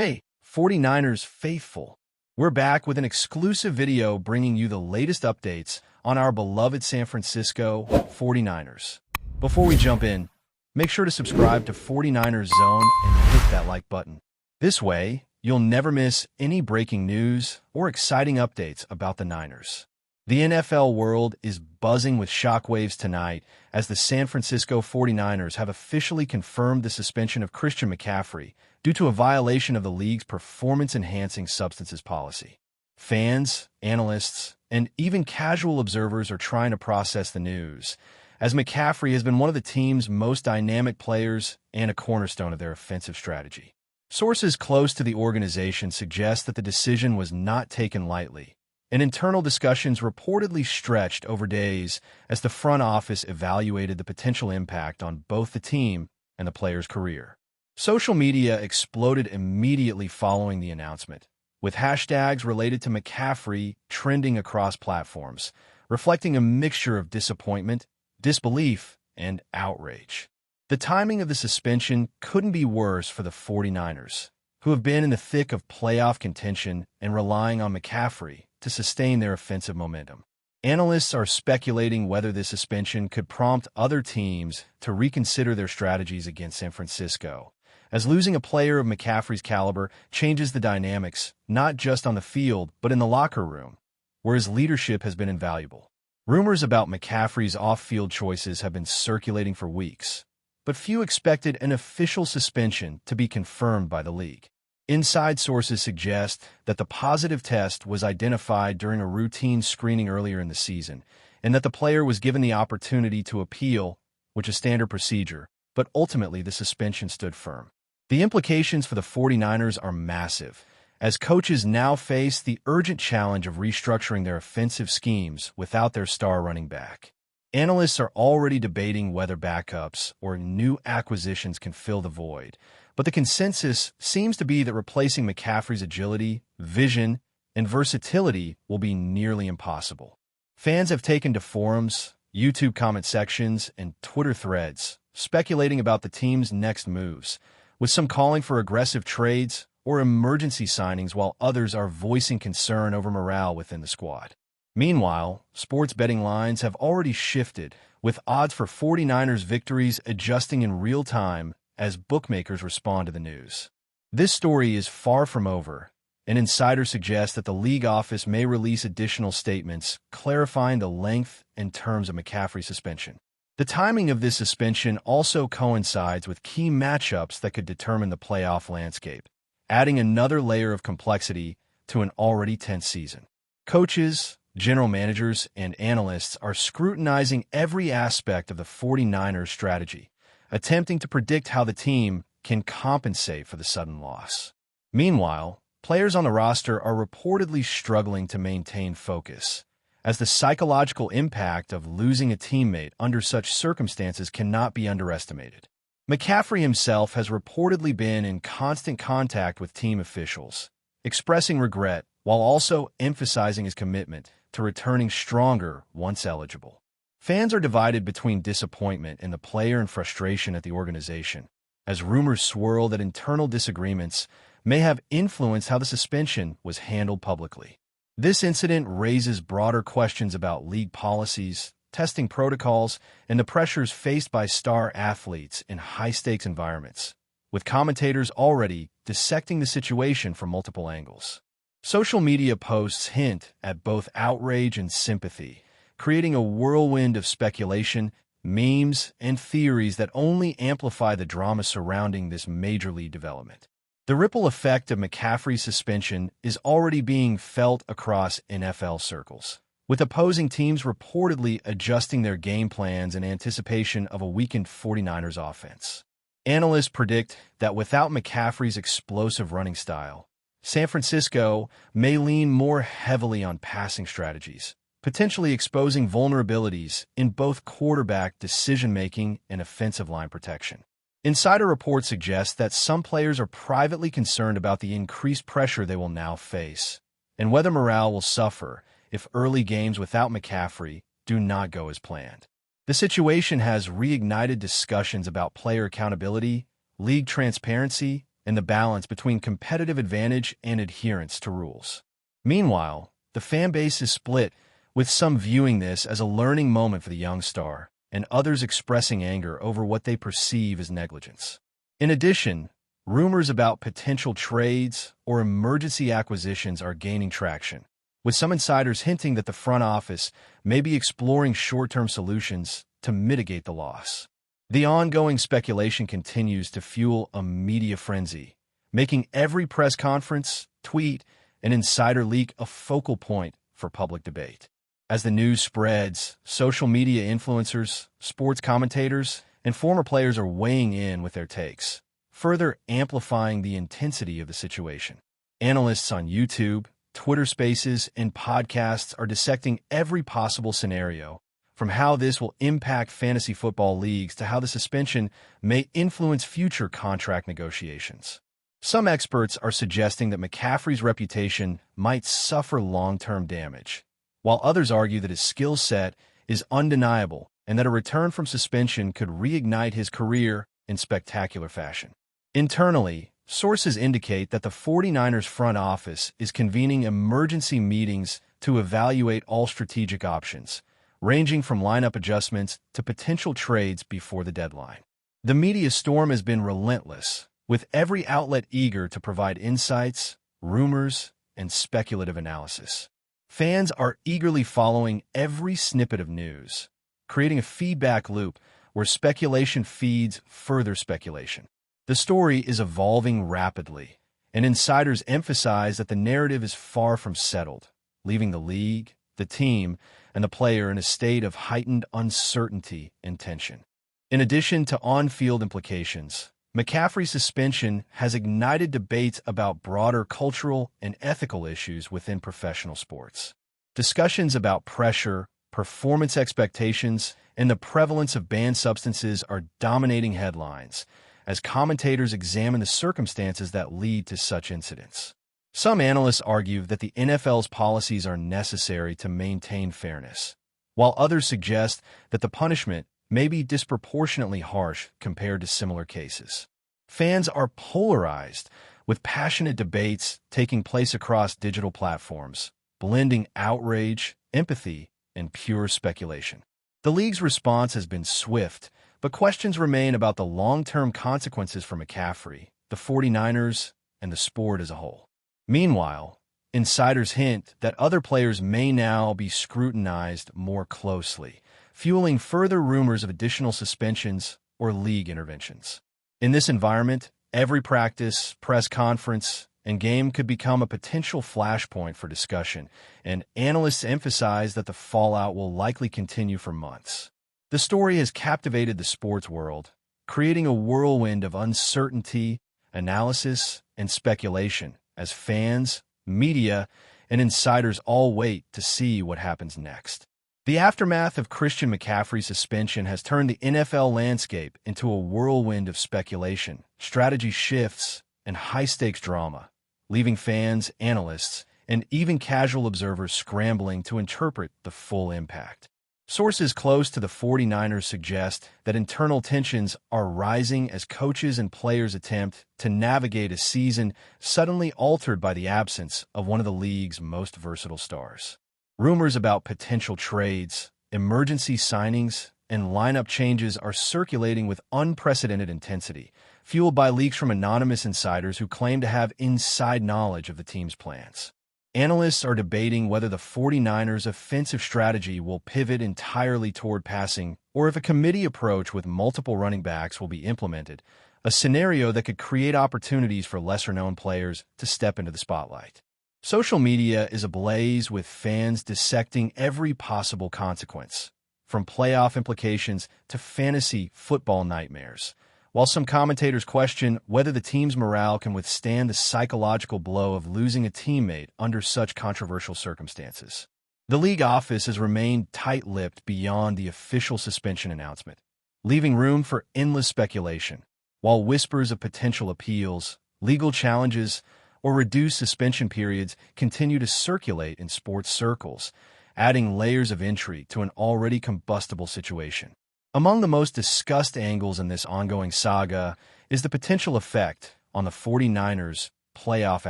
Hey, 49ers faithful. We're back with an exclusive video bringing you the latest updates on our beloved San Francisco 49ers. Before we jump in, make sure to subscribe to 49ers Zone and hit that like button. This way, you'll never miss any breaking news or exciting updates about the Niners. The NFL world is buzzing with shockwaves tonight as the San Francisco 49ers have officially confirmed the suspension of Christian McCaffrey due to a violation of the league's performance-enhancing substances policy. Fans, analysts, and even casual observers are trying to process the news, as McCaffrey has been one of the team's most dynamic players and a cornerstone of their offensive strategy. Sources close to the organization suggest that the decision was not taken lightly, and internal discussions reportedly stretched over days as the front office evaluated the potential impact on both the team and the player's career. Social media exploded immediately following the announcement, with hashtags related to McCaffrey trending across platforms, reflecting a mixture of disappointment, disbelief, and outrage. The timing of the suspension couldn't be worse for the 49ers, who have been in the thick of playoff contention and relying on McCaffrey to sustain their offensive momentum. Analysts are speculating whether this suspension could prompt other teams to reconsider their strategies against San Francisco, as losing a player of McCaffrey's caliber changes the dynamics not just on the field but in the locker room, where his leadership has been invaluable. Rumors about McCaffrey's off-field choices have been circulating for weeks, but few expected an official suspension to be confirmed by the league. Inside sources suggest that the positive test was identified during a routine screening earlier in the season, and that the player was given the opportunity to appeal, which is standard procedure, but ultimately the suspension stood firm. The implications for the 49ers are massive, as coaches now face the urgent challenge of restructuring their offensive schemes without their star running back. Analysts are already debating whether backups or new acquisitions can fill the void, but the consensus seems to be that replacing McCaffrey's agility, vision, and versatility will be nearly impossible. Fans have taken to forums, YouTube comment sections, and Twitter threads, speculating about the team's next moves, with some calling for aggressive trades or emergency signings while others are voicing concern over morale within the squad. Meanwhile, sports betting lines have already shifted, with odds for 49ers victories adjusting in real time as bookmakers respond to the news. This story is far from over. An insider suggests that the league office may release additional statements clarifying the length and terms of McCaffrey's suspension. The timing of this suspension also coincides with key matchups that could determine the playoff landscape, adding another layer of complexity to an already tense season. Coaches, general managers, and analysts are scrutinizing every aspect of the 49ers strategy, attempting to predict how the team can compensate for the sudden loss. Meanwhile, players on the roster are reportedly struggling to maintain focus, as the psychological impact of losing a teammate under such circumstances cannot be underestimated. McCaffrey himself has reportedly been in constant contact with team officials, expressing regret while also emphasizing his commitment to returning stronger once eligible. Fans are divided between disappointment in the player and frustration at the organization, as rumors swirl that internal disagreements may have influenced how the suspension was handled publicly. This incident raises broader questions about league policies, testing protocols, and the pressures faced by star athletes in high-stakes environments, with commentators already dissecting the situation from multiple angles. Social media posts hint at both outrage and sympathy, creating a whirlwind of speculation, memes, and theories that only amplify the drama surrounding this major league development. The ripple effect of McCaffrey's suspension is already being felt across NFL circles, with opposing teams reportedly adjusting their game plans in anticipation of a weakened 49ers offense. Analysts predict that without McCaffrey's explosive running style, San Francisco may lean more heavily on passing strategies, potentially exposing vulnerabilities in both quarterback decision-making and offensive line protection. Insider reports suggest that some players are privately concerned about the increased pressure they will now face, and whether morale will suffer if early games without McCaffrey do not go as planned. The situation has reignited discussions about player accountability, league transparency, and the balance between competitive advantage and adherence to rules. Meanwhile, the fan base is split, with some viewing this as a learning moment for the young star, and others expressing anger over what they perceive as negligence. In addition, rumors about potential trades or emergency acquisitions are gaining traction, with some insiders hinting that the front office may be exploring short-term solutions to mitigate the loss. The ongoing speculation continues to fuel a media frenzy, making every press conference, tweet, and insider leak a focal point for public debate. As the news spreads, social media influencers, sports commentators, and former players are weighing in with their takes, further amplifying the intensity of the situation. Analysts on YouTube, Twitter Spaces, and podcasts are dissecting every possible scenario, from how this will impact fantasy football leagues to how the suspension may influence future contract negotiations. Some experts are suggesting that McCaffrey's reputation might suffer long-term damage, while others argue that his skill set is undeniable and that a return from suspension could reignite his career in spectacular fashion. Internally, sources indicate that the 49ers front office is convening emergency meetings to evaluate all strategic options, ranging from lineup adjustments to potential trades before the deadline. The media storm has been relentless, with every outlet eager to provide insights, rumors, and speculative analysis. Fans are eagerly following every snippet of news, creating a feedback loop where speculation feeds further speculation. The story is evolving rapidly, and insiders emphasize that the narrative is far from settled, leaving the league, the team, and the player in a state of heightened uncertainty and tension. In addition to on-field implications, McCaffrey's suspension has ignited debates about broader cultural and ethical issues within professional sports. Discussions about pressure, performance expectations, and the prevalence of banned substances are dominating headlines as commentators examine the circumstances that lead to such incidents. Some analysts argue that the NFL's policies are necessary to maintain fairness, while others suggest that the punishment may be disproportionately harsh compared to similar cases. Fans are polarized, with passionate debates taking place across digital platforms, blending outrage, empathy, and pure speculation. The league's response has been swift, but questions remain about the long-term consequences for McCaffrey, the 49ers, and the sport as a whole. Meanwhile, insiders hint that other players may now be scrutinized more closely, fueling further rumors of additional suspensions or league interventions. In this environment, every practice, press conference, and game could become a potential flashpoint for discussion, and analysts emphasize that the fallout will likely continue for months. The story has captivated the sports world, creating a whirlwind of uncertainty, analysis, and speculation as fans, media, and insiders all wait to see what happens next. The aftermath of Christian McCaffrey's suspension has turned the NFL landscape into a whirlwind of speculation, strategy shifts, and high-stakes drama, leaving fans, analysts, and even casual observers scrambling to interpret the full impact. Sources close to the 49ers suggest that internal tensions are rising as coaches and players attempt to navigate a season suddenly altered by the absence of one of the league's most versatile stars. Rumors about potential trades, emergency signings, and lineup changes are circulating with unprecedented intensity, fueled by leaks from anonymous insiders who claim to have inside knowledge of the team's plans. Analysts are debating whether the 49ers' offensive strategy will pivot entirely toward passing or if a committee approach with multiple running backs will be implemented, a scenario that could create opportunities for lesser-known players to step into the spotlight. Social media is ablaze with fans dissecting every possible consequence, from playoff implications to fantasy football nightmares, while some commentators question whether the team's morale can withstand the psychological blow of losing a teammate under such controversial circumstances. The league office has remained tight-lipped beyond the official suspension announcement, leaving room for endless speculation, while whispers of potential appeals, legal challenges, or reduced suspension periods continue to circulate in sports circles, adding layers of intrigue to an already combustible situation. Among the most discussed angles in this ongoing saga is the potential effect on the 49ers' playoff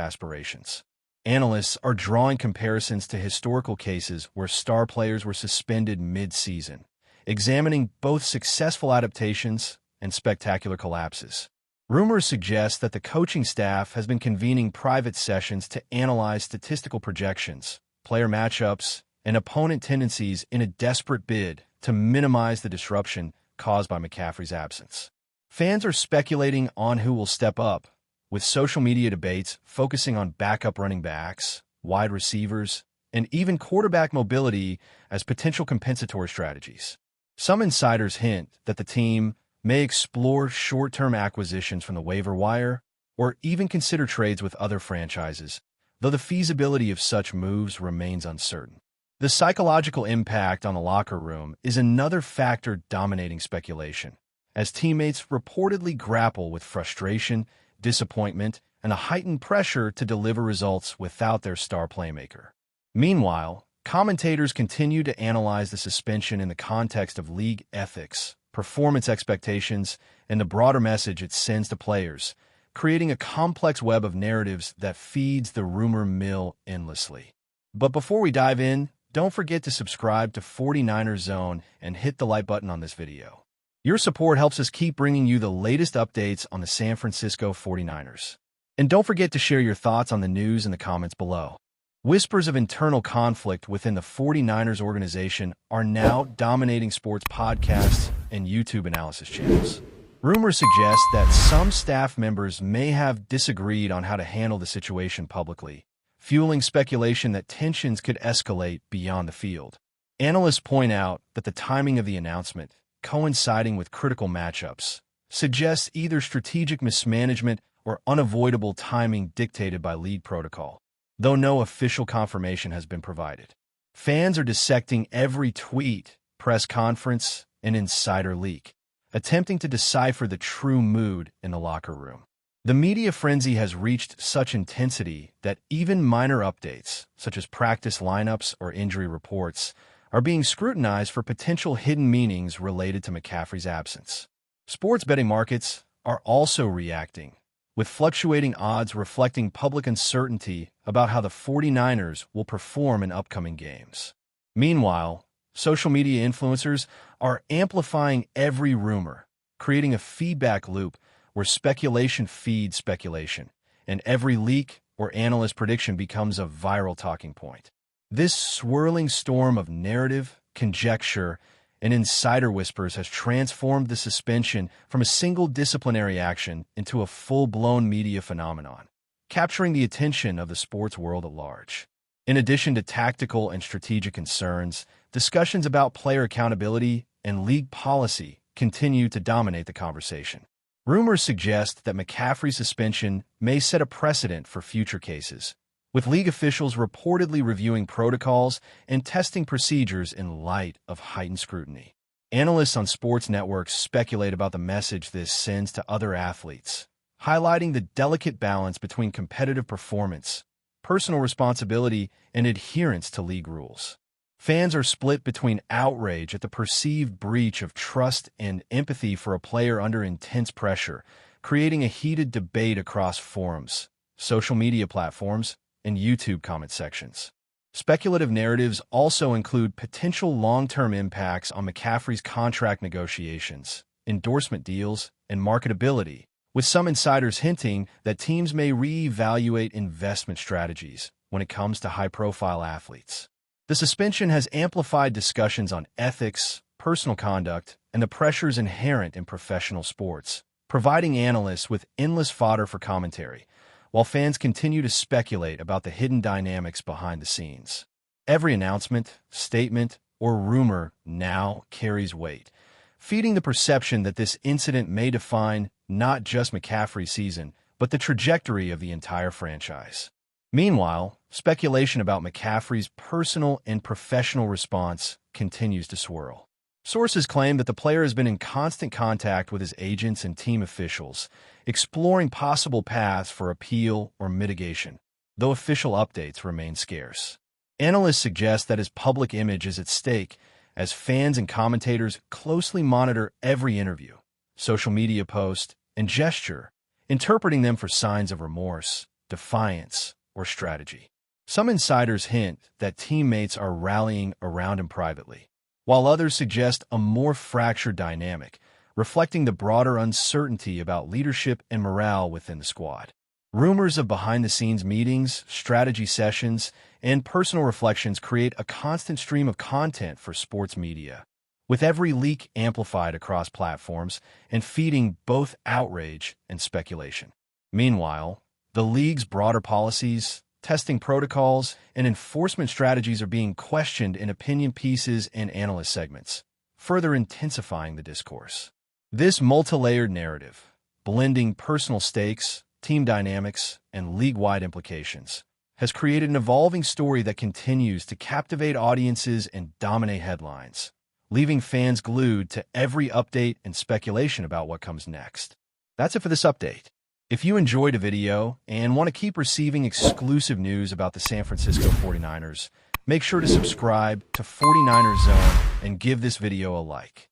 aspirations. Analysts are drawing comparisons to historical cases where star players were suspended mid-season, examining both successful adaptations and spectacular collapses. Rumors suggest that the coaching staff has been convening private sessions to analyze statistical projections, player matchups, and opponent tendencies in a desperate bid to minimize the disruption caused by McCaffrey's absence. Fans are speculating on who will step up, with social media debates focusing on backup running backs, wide receivers, and even quarterback mobility as potential compensatory strategies. Some insiders hint that the team may explore short-term acquisitions from the waiver wire or even consider trades with other franchises, though the feasibility of such moves remains uncertain. The psychological impact on the locker room is another factor dominating speculation, as teammates reportedly grapple with frustration, disappointment, and a heightened pressure to deliver results without their star playmaker. Meanwhile, commentators continue to analyze the suspension in the context of league ethics, performance expectations, and the broader message it sends to players, creating a complex web of narratives that feeds the rumor mill endlessly. But before we dive in, don't forget to subscribe to 49ers Zone and hit the like button on this video. Your support helps us keep bringing you the latest updates on the San Francisco 49ers. And don't forget to share your thoughts on the news in the comments below. Whispers of internal conflict within the 49ers organization are now dominating sports podcasts and YouTube analysis channels. Rumors suggest that some staff members may have disagreed on how to handle the situation publicly, fueling speculation that tensions could escalate beyond the field. Analysts point out that the timing of the announcement, coinciding with critical matchups, suggests either strategic mismanagement or unavoidable timing dictated by league protocol, though no official confirmation has been provided. Fans are dissecting every tweet, press conference, and insider leak, attempting to decipher the true mood in the locker room. The media frenzy has reached such intensity that even minor updates, such as practice lineups or injury reports, are being scrutinized for potential hidden meanings related to McCaffrey's absence. Sports betting markets are also reacting, with fluctuating odds reflecting public uncertainty about how the 49ers will perform in upcoming games. Meanwhile, social media influencers are amplifying every rumor, creating a feedback loop where speculation feeds speculation, and every leak or analyst prediction becomes a viral talking point. This swirling storm of narrative, conjecture, and insider whispers has transformed the suspension from a single disciplinary action into a full-blown media phenomenon, capturing the attention of the sports world at large. In addition to tactical and strategic concerns, discussions about player accountability and league policy continue to dominate the conversation. Rumors suggest that McCaffrey's suspension may set a precedent for future cases, with league officials reportedly reviewing protocols and testing procedures in light of heightened scrutiny. Analysts on sports networks speculate about the message this sends to other athletes, highlighting the delicate balance between competitive performance, personal responsibility, and adherence to league rules. Fans are split between outrage at the perceived breach of trust and empathy for a player under intense pressure, creating a heated debate across forums, social media platforms, and YouTube comment sections. Speculative narratives also include potential long-term impacts on McCaffrey's contract negotiations, endorsement deals, and marketability, with some insiders hinting that teams may reevaluate investment strategies when it comes to high-profile athletes. The suspension has amplified discussions on ethics, personal conduct, and the pressures inherent in professional sports, providing analysts with endless fodder for commentary, while fans continue to speculate about the hidden dynamics behind the scenes. Every announcement, statement, or rumor now carries weight, feeding the perception that this incident may define not just McCaffrey's season, but the trajectory of the entire franchise. Meanwhile, speculation about McCaffrey's personal and professional response continues to swirl. Sources claim that the player has been in constant contact with his agents and team officials, exploring possible paths for appeal or mitigation, though official updates remain scarce. Analysts suggest that his public image is at stake as fans and commentators closely monitor every interview, social media post, and gesture, interpreting them for signs of remorse, defiance, or strategy. Some insiders hint that teammates are rallying around him privately, while others suggest a more fractured dynamic, reflecting the broader uncertainty about leadership and morale within the squad. Rumors of behind-the-scenes meetings, strategy sessions, and personal reflections create a constant stream of content for sports media, with every leak amplified across platforms and feeding both outrage and speculation. Meanwhile, the league's broader policies, testing protocols, and enforcement strategies are being questioned in opinion pieces and analyst segments, further intensifying the discourse. This multi-layered narrative, blending personal stakes, team dynamics, and league-wide implications, has created an evolving story that continues to captivate audiences and dominate headlines, leaving fans glued to every update and speculation about what comes next. That's it for this update. If you enjoyed the video and want to keep receiving exclusive news about the San Francisco 49ers, make sure to subscribe to 49ers Zone and give this video a like.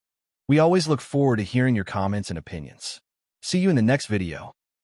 We always look forward to hearing your comments and opinions. See you in the next video.